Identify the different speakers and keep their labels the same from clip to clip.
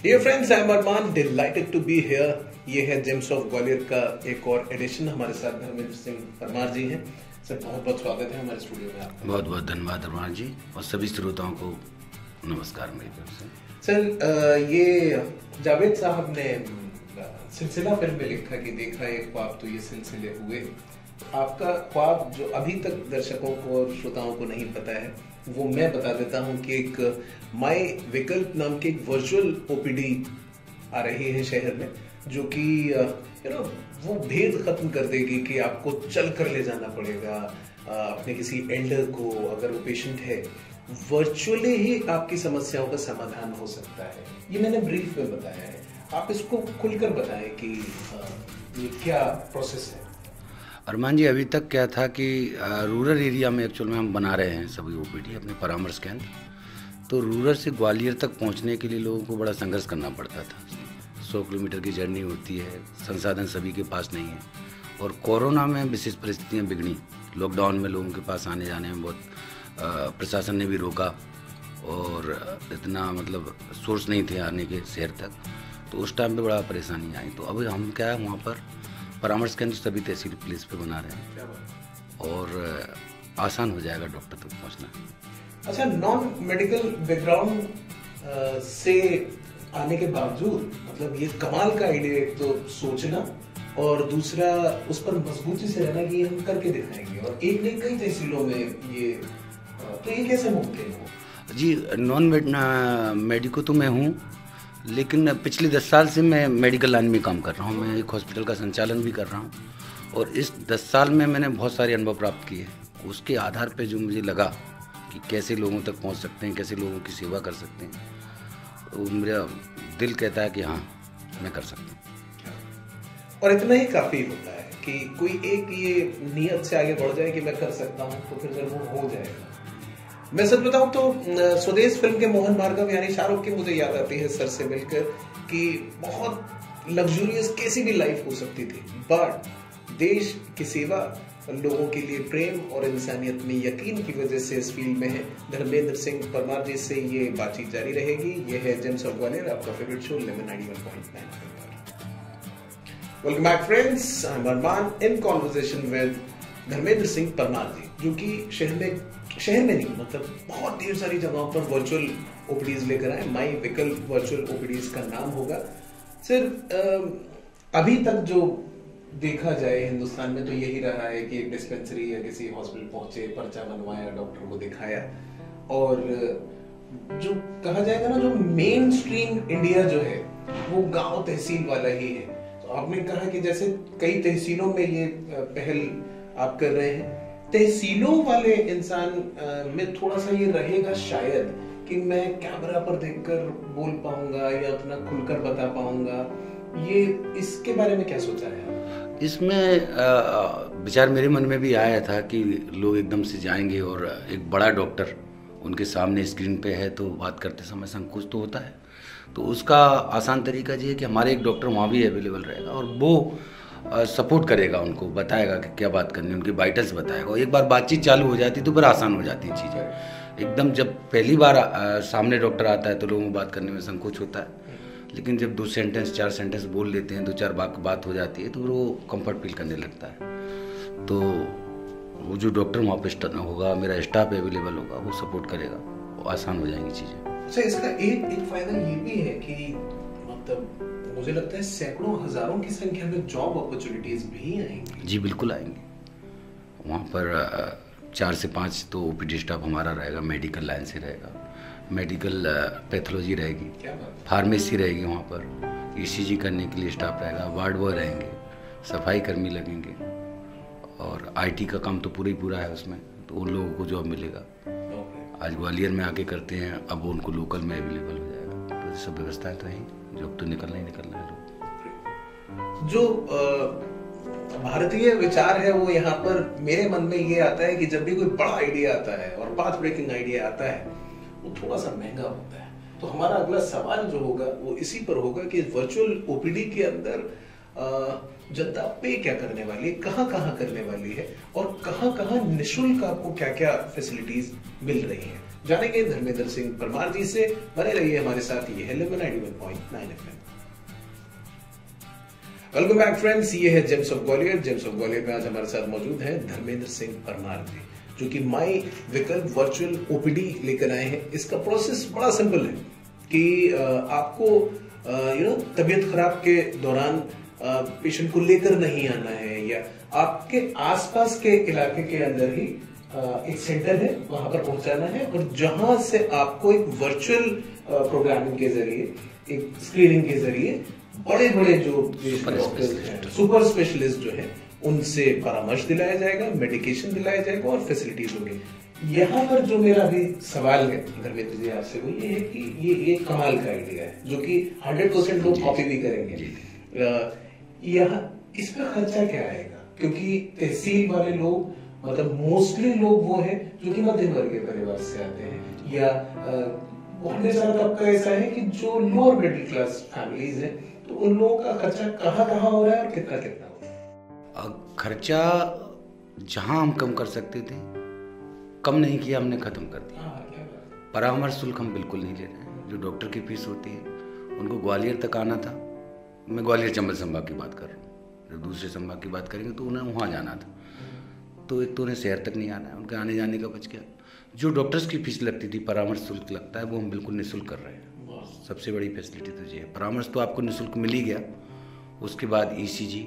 Speaker 1: Dear friends, I'm Arman, delighted to be here. ये है James of Gwalior का एक और एडिशन। हमारे साथ धर्मेंद्र सिंह परमार जी हैं। सर बहुत बहुत स्वागत है हमारे स्टूडियो में आपका।
Speaker 2: बहुत बहुत धन्यवाद अरमान जी और सभी श्रोताओं को नमस्कार मेरी तरफ से।
Speaker 1: सर ये जावेद साहब ने सिलसिला फिल्म में लिखा कि देखा एक ख्वाब तो ये सिलसिले हुए। आपका ख्वाब जो अभी तक दर्शकों को और श्रोताओं को नहीं पता है वो मैं बता देता हूँ कि एक माई विकल्प नाम की एक वर्चुअल ओपीडी आ रही है शहर में, जो कि वो भेद खत्म कर देगी कि आपको चल कर ले जाना पड़ेगा अपने किसी एल्डर को। अगर वो पेशेंट है, वर्चुअली ही आपकी समस्याओं का समाधान हो सकता है। ये मैंने ब्रीफ में बताया है, आप इसको खुलकर बताएं कि ये क्या प्रोसेस है।
Speaker 2: अरमान जी, अभी तक क्या था कि रूरल एरिया में एक्चुअल में हम बना रहे हैं सभी ओपीडी अपने परामर्श केंद्र, तो रूरल से ग्वालियर तक पहुंचने के लिए लोगों को बड़ा संघर्ष करना पड़ता था। 100 किलोमीटर की जर्नी होती है, संसाधन सभी के पास नहीं है, और कोरोना में विशेष परिस्थितियां बिगड़ी। लॉकडाउन में लोगों के पास आने जाने में बहुत प्रशासन ने भी रोका और इतना सोर्स नहीं थे आने के शहर तक, तो उस टाइम पे बड़ा परेशानी आई। तो अभी हम क्या है वहाँ पर परामर्श केंद्र सभी तहसील प्लेस पे बना रहे हैं और आसान हो जाएगा डॉक्टर तक पहुँचना।
Speaker 1: अच्छा, नॉन मेडिकल बैकग्राउंड से आने के बावजूद ये कमाल का आइडिया, एक तो सोचना और दूसरा उस पर मजबूती से रहना कि हम करके दिखाएंगे, और एक नहीं कई तहसीलों में ये, तो ये कैसे मुमकिन हो?
Speaker 2: जी, नॉन मेडिको तो मैं हूँ, लेकिन पिछले 10 साल से मैं मेडिकल लाइन में काम कर रहा हूँ। मैं एक हॉस्पिटल का संचालन भी कर रहा हूँ और इस 10 साल में मैंने बहुत सारे अनुभव प्राप्त किए। उसके आधार पे जो मुझे लगा कि कैसे लोगों तक पहुँच सकते हैं, कैसे लोगों की सेवा कर सकते हैं, तो मेरा दिल कहता है कि हाँ, मैं कर सकता हूँ।
Speaker 1: और इतना ही काफ़ी होता है कि कोई एक ये नियत से आगे बढ़ जाए कि मैं कर सकता हूँ, तो फिर जब वो हो जाएगा। मैं सच बताऊं तो स्वदेश फिल्म के मोहन भार्गव यानी शाहरुख की मुझे याद आती है सर से मिलकर कि बहुत लग्जूरियस कैसी भी लाइफ हो सकती थी, बट देश की सेवा, लोगों के लिए प्रेम और इंसानियत में यकीन की वजह से इस फील्ड में है। धर्मेंद्र सिंह परमार जी से ये बातचीत जारी रहेगी। ये है जेम्स ऑफ ग्वालियर, आपका favourite show lemon 91.9। Welcome back friends, I am Arman in conversation with Dharmendra Singh Parmar ji, जो कि शहर में नहीं बहुत ढेर सारी जगहों पर वर्चुअल ओपीडीज लेकर आए। माई विकल्प वर्चुअल ओपीडीज का नाम होगा। सिर्फ अभी तक जो देखा जाए हिंदुस्तान में तो यही रहा है कि एक डिस्पेंसरी या किसी हॉस्पिटल पहुंचे, पर्चा बनवाया, डॉक्टर को दिखाया, और जो कहा जाएगा ना, जो मेन स्ट्रीम इंडिया जो है वो गांव तहसील वाला ही है। तो आपने कहा कि जैसे कई तहसीलों में ये पहल आप कर रहे हैं, तहसीलों वाले इंसान में थोड़ा सा ये रहेगा शायद कि मैं कैमरा पर देखकर बोल पाऊंगा या अपना खुलकर बता पाऊंगा। ये इसके बारे में क्या सोचा है?
Speaker 2: इसमें विचार मेरे मन में भी आया था कि लोग एकदम से जाएंगे और एक बड़ा डॉक्टर उनके सामने स्क्रीन पे है तो बात करते समय संकोच तो होता है। तो उसका आसान तरीका ये है कि हमारे एक डॉक्टर वहाँ भी अवेलेबल रहेगा और वो सपोर्ट करेगा, उनको बताएगा कि क्या बात करनी है, उनकी वाइटल्स बताएगा। और एक बार बातचीत चालू हो जाती तो फिर आसान हो जाती है चीज़ें। एकदम जब पहली बार सामने डॉक्टर आता है तो लोगों को बात करने में संकोच होता है, लेकिन जब 2 सेंटेंस 4 सेंटेंस बोल लेते हैं, 2-4 बात हो जाती है, तो वो कंफर्ट फील करने लगता है। तो वो जो डॉक्टर वहाँ पे होगा, मेरा स्टाफ अवेलेबल होगा, वो सपोर्ट करेगा, वो आसान हो जाएंगी चीज़ें।
Speaker 1: अच्छा, इसका एक फायदा ये भी है कि मुझे लगता है सैकड़ों हजारों की संख्या में जॉब अपॉर्चुनिटीज भी आएंगी।
Speaker 2: जी बिल्कुल आएंगी। वहाँ पर 4 से 5 तो ओपीडी स्टाफ हमारा रहेगा, मेडिकल लाइन से रहेगा, मेडिकल पैथोलॉजी रहेगी, फार्मेसी रहेगी, वहाँ पर ईसीजी करने के लिए स्टाफ रहेगा, वार्ड बॉय रहेंगे, सफाई कर्मी लगेंगे, और आईटी का काम तो पूरा ही पूरा है उसमें, तो उन लोगों को जॉब मिलेगा। आज ग्वालियर में आके करते हैं, अब उनको लोकल में अवेलेबल हो जाएगा। तो सब व्यवस्थाएं तो हैं, जॉब तो निकलना ही निकलना है।
Speaker 1: जो भारतीय विचार है वो यहाँ पर मेरे मन में ये आता है कि जब भी कोई बड़ा आइडिया आता है और पाथ ब्रेकिंग आइडिया आता है, वो थोड़ा सा महंगा होता है। तो हमारा अगला सवाल जो होगा वो इसी पर होगा कि वर्चुअल ओपीडी के अंदर जनता पे क्या करने वाली है, कहाँ कहाँ करने वाली है और कहाँ कहाँ निःशुल्क आपको क्या क्या फैसिलिटीज मिल रही है, जानेंगे धर्मेंद्र सिंह परमार जी से। बने रहिए हमारे साथ। ये है 91.9 FM। वेलकम बैक फ्रेंड्स, ये है James of Gwalior. James of Gwalior में आज हमारे साथ मौजूद हैं धर्मेंद्र सिंह परमार जी, जो कि माई विकल्प वर्चुअल ओपीडी लेकर आए हैं। इसका प्रोसेस बड़ा सिंपल है कि आपको तबीयत खराब के दौरान पेशेंट को लेकर नहीं आना है, या आपके आसपास के इलाके के अंदर ही एक सेंटर है, वहां पर पहुंचाना है, और जहां से आपको एक वर्चुअल प्रोग्रामिंग के जरिए, एक स्क्रीनिंग के जरिए बड़े बड़े जो सुपर स्पेशलिस्ट जो है उनसे परामर्श दिलाया जाएगा, मेडिकेशन दिलाया जाएगा और फैसिलिटीज होंगी। यहाँ पर जो मेरा अभी सवाल है धर्मेंद्र जी आपसे, वो ये है कि ये कमाल का आइडिया है जो कि 100% लोग कॉपी भी करेंगे। यहाँ इस पर खर्चा क्या आएगा? क्योंकि तहसील वाले लोग, मतलब मोस्टली लोग वो हैं जो कि मध्यम वर्ग के परिवार से आते हैं, या बहुत सारा तबका ऐसा है कि जो लोअर मिडिल क्लास फैमिलीज हैं, तो उन लोगों का खर्चा कहाँ कहाँ हो रहा है और कितना कितना हो रहा है?
Speaker 2: खर्चा जहां हम कम कर सकते थे कम नहीं किया, हमने खत्म कर दिया। परामर्श शुल्क हम बिल्कुल नहीं ले रहे हैं। जो डॉक्टर की फीस होती है, उनको ग्वालियर तक आना था, मैं ग्वालियर चंबल संभाग की बात कर रहा हूँ, जब दूसरे संभाग की बात करेंगे तो उन्हें वहाँ जाना था, तो एक तो उन्हें शहर तक नहीं आना है, उनके आने जाने का बच गया। जो डॉक्टर्स की फीस लगती थी, परामर्श शुल्क लगता है, वो हम बिल्कुल निःशुल्क कर रहे हैं। सबसे बड़ी फैसिलिटी तो ये है। परामर्श तो आपको निःशुल्क मिल ही गया, उसके बाद ECG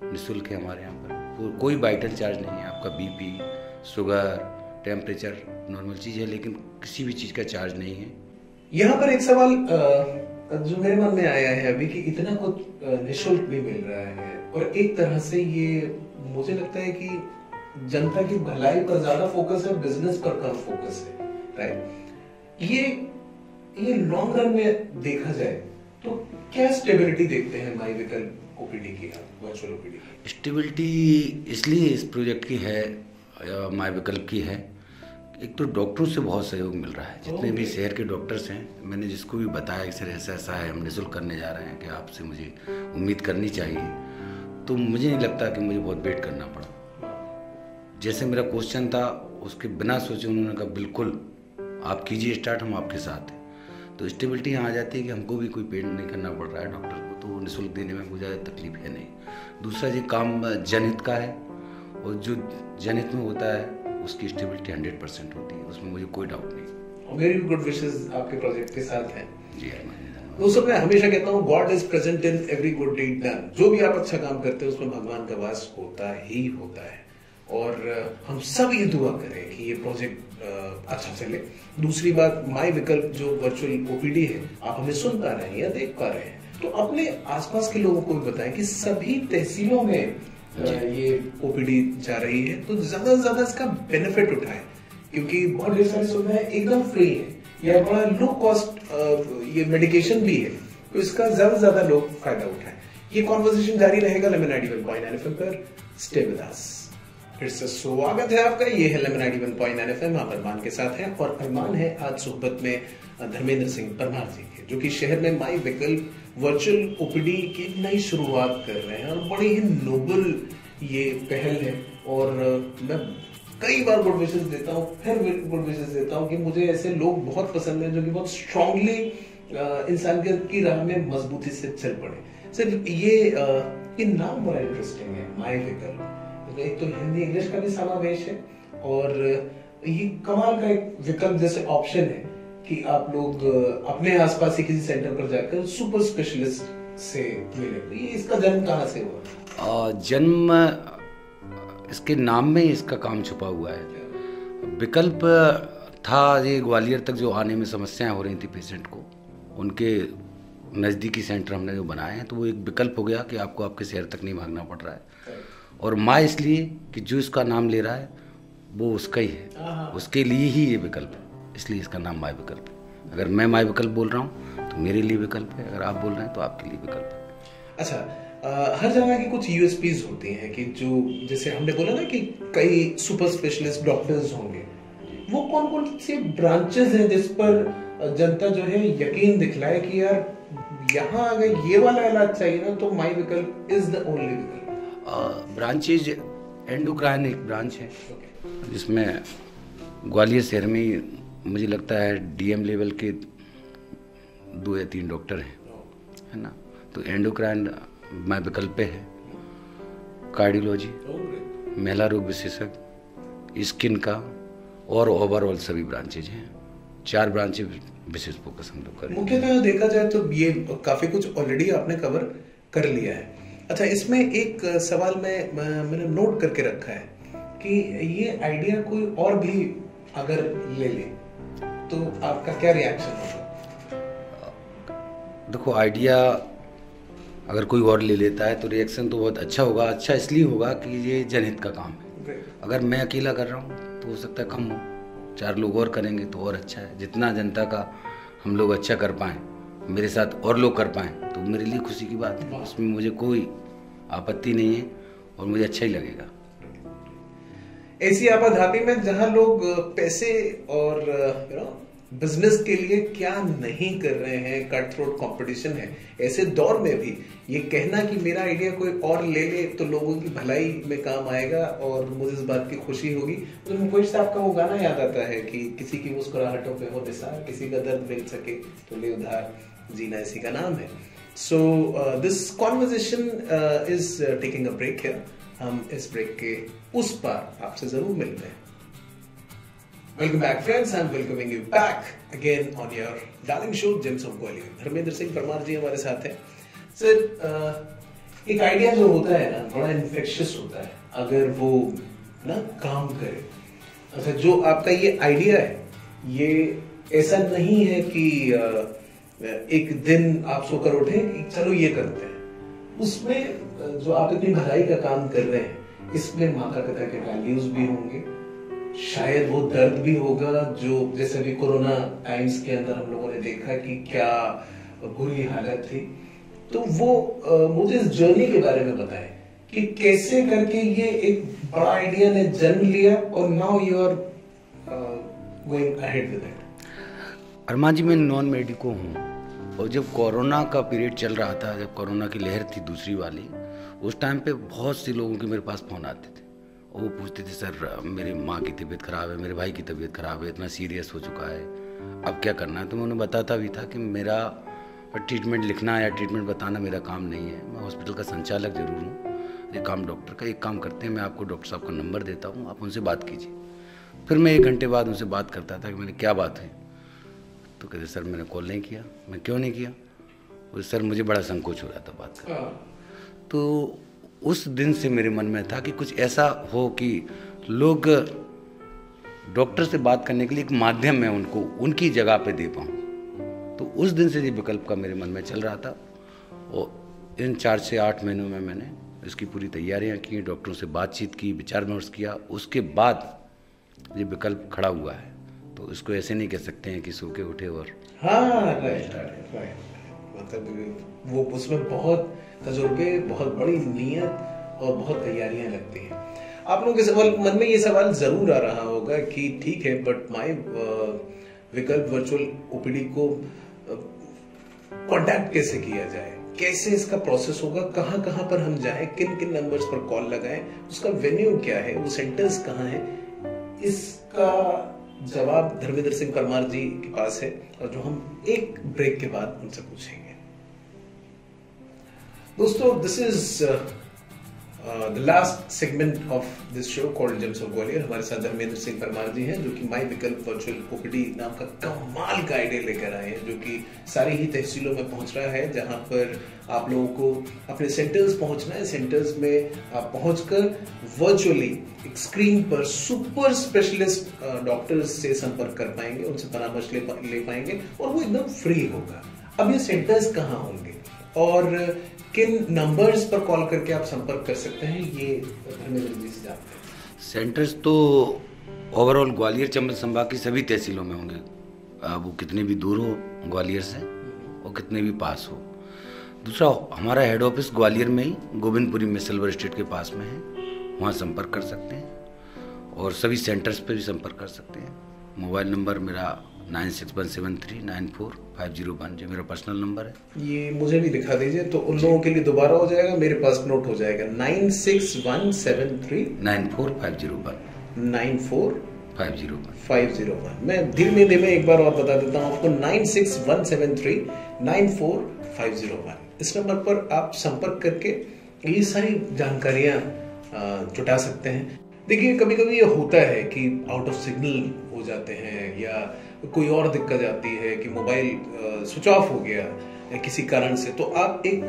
Speaker 2: निःशुल्क है हमारे यहाँ पर, कोई वाइटल चार्ज नहीं है। आपका BP, शुगर, टेम्परेचर नॉर्मल चीज़ है, लेकिन किसी भी चीज़ का चार्ज नहीं है।
Speaker 1: यहाँ पर एक सवाल जो मेरे मन में आया है अभी, कि इतना कुछ निःशुल्क भी मिल रहा है, और एक तरह से ये मुझे लगता है कि जनता की भलाई पर ज्यादा फोकस है, बिजनेस पर कम फोकस है, राइट? ये लॉन्ग रन में देखा जाए तो क्या स्टेबिलिटी देखते हैं माई विकल्प ओपीडी की, वर्चुअल ओपीडी की?
Speaker 2: स्टेबिलिटी इसलिए इस प्रोजेक्ट की है, माई विकल्प की है, एक तो डॉक्टरों से बहुत सहयोग मिल रहा है। जितने भी शहर के डॉक्टर्स हैं, मैंने जिसको भी बताया कि सर ऐसा ऐसा है, हम निःशुल्क करने जा रहे हैं, कि आपसे मुझे उम्मीद करनी चाहिए, तो मुझे नहीं लगता कि मुझे बहुत वेट करना पड़ा। जैसे मेरा क्वेश्चन था, उसके बिना सोचे उन्होंने कहा बिल्कुल आप कीजिए स्टार्ट, हम आपके साथ हैं। तो स्टेबिलिटी यहाँ आ जाती है कि हमको भी कोई पेड नहीं करना पड़ रहा है डॉक्टर को, तो निःशुल्क देने में कोई ज़्यादा तकलीफ है नहीं। दूसरा ये काम जनहित का है, और जो जनहित में होता है उसकी स्टेबिलिटी 100% होती है, उसमें मुझे कोई डाउट नहीं।
Speaker 1: वेरी गुड विशेस आपके प्रोजेक्ट के साथ हैं
Speaker 2: जी।
Speaker 1: दोस्तों, मैं हमेशा कहता हूँ God is present in every good deed done. जो भी आप अच्छा काम करते हैं उसमें भगवान का वास होता ही होता है, और हम सब ये दुआ करें कि ये प्रोजेक्ट अच्छा चले। दूसरी बात, माई विकल्प जो वर्चुअल ओपीडी है, आप हमें सुन पा रहे हैं या देख पा रहे हैं, तो अपने आसपास के लोगों को भी बताएं कि सभी तहसीलों में ये ओपीडी जा रही है, तो ज्यादा से ज्यादा इसका बेनिफिट उठाएं, क्योंकि बहुत ढेर सारी सुविधाएं एकदम फ्री है, या बड़ा लो कॉस्ट ये मेडिकेशन भी है, तो इसका ज्यादा से ज्यादा लोग फायदा उठाएं। ये कॉन्वर्सेशन जारी रहेगा 91.9 FM पर। Stay with us. फिर से स्वागत है आपका। ये है 91.9 FM, आप अरमान के साथ हैं, और अरमान है आज सोहबत में धर्मेंद्र सिंह परमार जी के, जो कि शहर में माई विकल्प वर्चुअल ओपीडी की नई शुरुआत कर रहे हैं, और बड़ी ही नोबल ये पहल है। और मैं कई बार गुड विशेस देता हूँ, फिर गुड विशेस देता हूँ कि मुझे ऐसे लोग बहुत पसंद हैं जो कि बहुत स्ट्रांगली इंसानियत की राह में मजबूती से चल पड़े। सिर्फ ये नाम बड़ा इंटरेस्टिंग है, माई विकल्प। एक तो हिंदी इंग्लिश का भी समावेश है, और ये कमाल का एक विकल्प जैसे ऑप्शन है कि आप लोग अपने आसपास ही किसी सेंटर पर जाकर सुपर स्पेशलिस्ट से मिले। इसका जन्म कहाँ से हुआ?
Speaker 2: जन्म इसके नाम में इसका काम छुपा हुआ है। विकल्प था ये ग्वालियर तक जो आने में समस्याएं हो रही थी पेशेंट को, उनके नज़दीकी सेंटर हमने जो बनाए हैं, तो वो एक विकल्प हो गया कि आपको आपके शहर तक नहीं भागना पड़ रहा है। और माँ इसलिए कि जो इसका नाम ले रहा है वो उसका ही है, उसके लिए ही ये विकल्प है, इसलिए इसका नाम माई विकल्प है। अगर मैं माई विकल्प बोल रहा हूँ तो मेरे लिए विकल्प है, अगर आप बोल रहे हैं तो आपके लिए विकल्प है।
Speaker 1: अच्छा, हर जगह की कुछ USPs होती हैं कि जो, जैसे हमने बोला ना कि कई सुपर स्पेशलिस्ट डॉक्टर्स होंगे, वो कौन कौन से ब्रांचेस हैं जिस पर जनता जो है यकीन दिखलाए कि यार यहाँ अगर ये वाला इलाज चाहिए ना तो माई विकल्प इज द ओनली विकल्प।
Speaker 2: ब्रांचेज एंडोक्राइन एक ब्रांच है जिसमें ग्वालियर शहर में ही मुझे लगता है DM लेवल के 2 या 3 डॉक्टर हैं, है ना। तो एंडोक्राइन माई विकल्प पे है, कार्डियोलॉजी, महिला रोग विशेषज्ञ, स्किन का और ओवरऑल सभी ब्रांचेज हैं। 4 ब्रांचेज विशेष फोकस हम लोग करें।
Speaker 1: मुख्यतः देखा जाए तो ये काफी कुछ ऑलरेडी आपने कवर कर लिया है। अच्छा, इसमें एक सवाल मैंने नोट करके रखा है कि ये आइडिया कोई और भी अगर ले ले तो आपका क्या रिएक्शन होगा?
Speaker 2: देखो, आइडिया अगर कोई और ले लेता है तो रिएक्शन तो बहुत अच्छा होगा। अच्छा इसलिए होगा कि ये जनहित का काम है। अगर मैं अकेला कर रहा हूँ तो हो सकता है कम हो, 4 लोग और करेंगे तो और अच्छा है। जितना जनता का हम लोग अच्छा कर पाएँ, मेरे साथ और लोग कर पाएँ, तो मेरे लिए खुशी की बात है। उसमें मुझे कोई आपत्ति नहीं है और मुझे अच्छा ही लगेगा।
Speaker 1: ऐसी आपाधापी में जहां लोग पैसे और बिजनेस के लिए क्या नहीं कर रहे हैं, कट थ्रोट कंपटीशन है, ऐसे दौर में भी ये कहना कि मेरा आइडिया कोई और ले ले तो लोगों की भलाई में काम आएगा और मुझे इस बात की खुशी होगी। तो मुकेश साहब का वो गाना याद आता है कि किसी की मुस्कुराहटों पे हो निसार, किसी का दर्द मिल सके तो ले उधार, जीना इसी का नाम है। So this conversation is taking a break here. हम इस ब्रेक के उस पार आपसे जरूर मिलते हैं। Welcome back friends, I am welcoming you back again on your darling show gems of Gwalior. Dharmendra Singh Parmar ji हमारे साथ हैं। सर, एक आइडिया जो होता है ना, बड़ा इन्फेक्शियस होता है अगर वो ना काम करे। अच्छा, जो आपका ये आइडिया है, ये ऐसा नहीं है कि एक दिन आप सोकर उठे कि चलो ये करते हैं। उसमें जो आप इतनी भलाई का काम कर रहे हैं, इसमें माता पिता के वैल्यूज भी होंगे, शायद वो दर्द भी होगा जो जैसे अभी कोरोना टाइम्स के अंदर हम लोगों ने देखा कि क्या बुरी हालत थी। तो वो मुझे इस जर्नी के बारे में बताएं कि कैसे करके ये एक बड़ा आइडिया ने जन्म लिया और now you are going ahead with it.
Speaker 2: Arman ji, मैं नॉन मेडिको हूँ और जब कोरोना का पीरियड चल रहा था, जब कोरोना की लहर थी दूसरी वाली, उस टाइम पे बहुत से लोगों के मेरे पास फ़ोन आते थे और वो पूछते थे, सर मेरी माँ की तबीयत ख़राब है, मेरे भाई की तबीयत ख़राब है, इतना सीरियस हो चुका है, अब क्या करना है। तो मैं उन्हें बताता भी था कि मेरा ट्रीटमेंट लिखना या ट्रीटमेंट बताना मेरा काम नहीं है। मैं हॉस्पिटल का संचालक ज़रूर हूँ, ये काम डॉक्टर का। एक काम करते हैं, मैं आपको डॉक्टर साहब का नंबर देता हूँ, आप उनसे बात कीजिए। फिर मैं 1 घंटे बाद उनसे बात करता था कि मैंने क्या बात है। तो कहते, सर मैंने कॉल नहीं किया। मैं क्यों नहीं किया? और सर मुझे बड़ा संकोच हो रहा था बात करने। तो उस दिन से मेरे मन में था कि कुछ ऐसा हो कि लोग डॉक्टर से बात करने के लिए एक माध्यम मैं उनको उनकी जगह पे दे पाऊँ। तो उस दिन से ये विकल्प का मेरे मन में चल रहा था और इन 4 से 8 महीनों में मैंने इसकी पूरी तैयारियां की, डॉक्टरों से बातचीत की, विचार विमर्श किया, उसके बाद ये विकल्प खड़ा हुआ है। तो इसको ऐसे नहीं कह सकते हैं कि सो के उठे और
Speaker 1: राइट। मतलब वो उसमें बहुत तजुर्बे, बहुत बड़ी नीयत और बहुत तैयारियां लगती हैं। आप लोगों के सवाल मन में ये सवाल जरूर आ रहा होगा कि ठीक है, बट माय विकल्प वर्चुअल ओपीडी को कांटेक्ट कैसे किया जाए, कैसे इसका प्रोसेस होगा, कहां कहां पर हम जाएं, किन किन नंबर्स पर कॉल लगाएं, उसका वेन्यू क्या है, वो सेंटर्स कहां हैं, इसका जवाब धर्मेंद्र सिंह परमार जी के पास है और जो हम एक ब्रेक के बाद उनसे पूछेंगे। दोस्तों, this is the last segment of this show called James of Gwalior. हमारे साथ धर्मेंद्र सिंह परमार जी हैं जो कि माई विकल्प वर्चुअल ओपीडी नाम का कमाल का आइडिया लेकर आए हैं, जो कि सारी ही तहसीलों में पहुंच रहा है, जहां पर आप लोगों को अपने सेंटर्स पहुंचना है। सेंटर्स में आप पहुंचकर वर्चुअली एक स्क्रीन पर सुपर स्पेशलिस्ट डॉक्टर्स से संपर्क कर पाएंगे, उनसे परामर्श ले पाएंगे और वो एकदम फ्री होगा। अब ये सेंटर्स कहाँ होंगे और किन नंबर्स पर कॉल करके आप संपर्क कर सकते हैं, ये धर्मेंद्र जी से जानते हैं।
Speaker 2: सेंटर्स तो ओवरऑल ग्वालियर चंबल संभाग की सभी तहसीलों में होंगे, वो कितने भी दूर हो ग्वालियर से और कितने भी पास हो। दूसरा, हमारा हेड ऑफिस ग्वालियर में ही गोविंदपुरी में सिल्वर स्टेट के पास में है, वहाँ संपर्क कर सकते हैं और सभी सेंटर्स पे भी संपर्क कर सकते हैं। मोबाइल नंबर मेरा 9617394501 जो मेरा पर्सनल नंबर है।
Speaker 1: ये मुझे भी दिखा दीजिए तो उन लोगों के लिए दोबारा हो जाएगा, मेरे पास नोट हो जाएगा। 9617394501 94501। मैं धीमे धीमे एक बार और बता देता हूँ आपको, 9617394501। इस नंबर पर आप संपर्क करके ये सारी जानकारियां जुटा सकते हैं। देखिए कभी कभी ये होता है कि आउट ऑफ सिग्नल हो जाते हैं या कोई और दिक्कत आती है कि मोबाइल स्विच ऑफ हो गया किसी कारण से, तो आप एक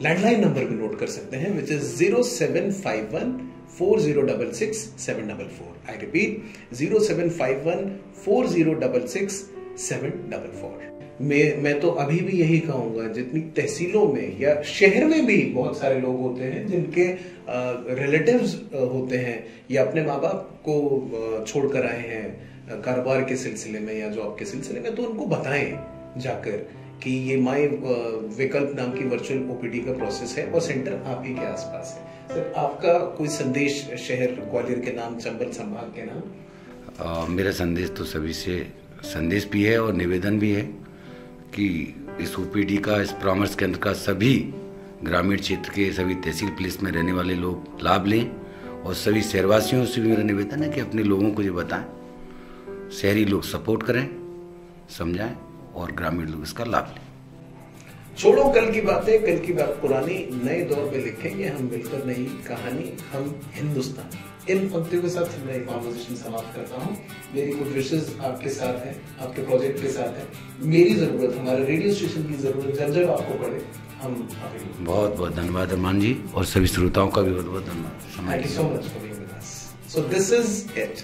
Speaker 1: लैंडलाइन नंबर भी नोट कर सकते हैं, विच इज 07514066 आई रिपीट 07514066 मैं तो अभी भी यही कहूंगा, जितनी तहसीलों में या शहर में भी बहुत सारे लोग होते हैं जिनके रिलेटिव्स होते हैं या अपने माँ बाप को छोड़कर आए हैं कारोबार के सिलसिले में या जॉब के सिलसिले में, तो उनको बताएं जाकर कि ये माई विकल्प नाम की वर्चुअल ओपीडी का प्रोसेस है और सेंटर आप ही के आसपास है। सर आपका कोई संदेश शहर ग्वालियर के नाम, चंबल संभाग के नाम?
Speaker 2: मेरा संदेश तो सभी से संदेश भी है और निवेदन भी है कि इस ओपीडी का, इस परामर्श केंद्र का सभी ग्रामीण क्षेत्र के सभी तहसील पुलिस में रहने वाले लोग लाभ लें, और सभी शहरवासियों से भी मेरा निवेदन है कि अपने लोगों को ये बताएं, शहरी लोग सपोर्ट करें, समझाएं और ग्रामीण लोग इसका लाभ लें।
Speaker 1: छोड़ो कल की बातें, कल की बात पुरानी, नए दौर में लिखेंगे हम मिलकर नई कहानी, हम हिंदुस्तानी। इन पंक्तियों के साथ मैं कॉन्वर्सेशन समाप्त करता हूँ। मेरी कुछ विशेष आपके साथ है, आपके प्रोजेक्ट के साथ है, मेरी जरूरत, हमारे रेडियो स्टेशन की जरूरत, जब जब आपको पड़े हम आपके।
Speaker 2: बहुत बहुत धन्यवाद अरमान जी, और सभी श्रोताओं का भी बहुत बहुत धन्यवाद।
Speaker 1: Thank you so much for being with us. So this is it.